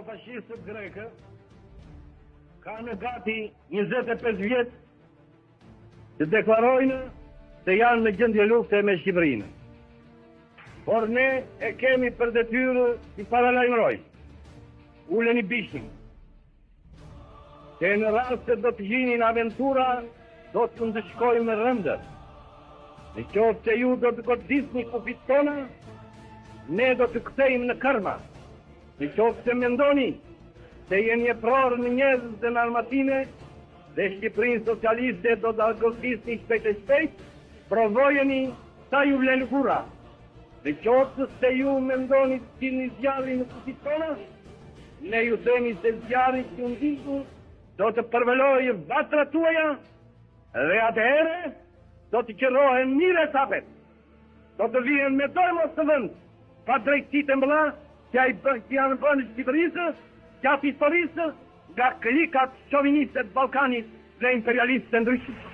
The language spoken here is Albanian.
neofashistët greke kanë gati 25 vjet të deklarojnë se janë në gjendje lufte me Shqipërinë. Por ne e kemi për detyrë të paralajmërojmë. Uleni bishtin. Se në rast se do të gjinin aventura, do të ndëshkojmë rëndër. Në qoftë se ju do të godisni kufit tona, ne do të kthejmë në kërma. Në qoftë se mendoni se jeni e prorë në njerëz dhe në armatime dhe Shqipërinë socialiste do të godisni shpejt e shpejt, provojeni sa ju vlen kura. Në qoftë se ju mendoni të keni zjarri në kufit tona, ne ju themi se zjarri që ndiqu do të përvelojë vatrat tuaja dhe atëherë do të qërohen mire sapet. Do të vihen me dojmos të vënd, pa drejtësit e mbëlla që janë bënë Shqipërisë, që atë historisë nga klikat shoviniste të Balkanit dhe imperialistë të ndryshme.